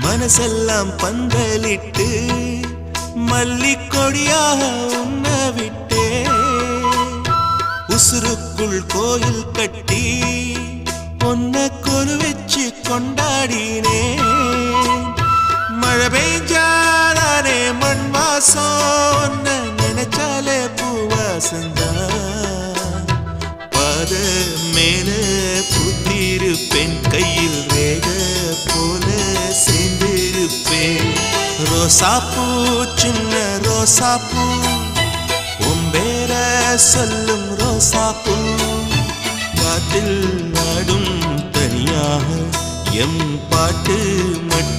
மனசெல்லாம் பந்தலிட்டு மல்லிக்கொடியாக உன்ன விட்டே உசுருக்குள் கோயில் கட்டி பொன்ன கொலு வச்சு கொண்டாடினே மழை பெய்ஞ்சாலே மண் வாசம் நினைச்சாலே பூவாசந்தா பாத மேல பூத்திருப்பேன் கையில் ரேக போல சேர்ந்திருப்பேன் ரோசாப்பூ சின்ன ரோசாப்பூ உம்பேர சொல்லும் ரோசாப்பூ காட்டில் நாடும் தனியாக எம் பாட்டு மட்டும்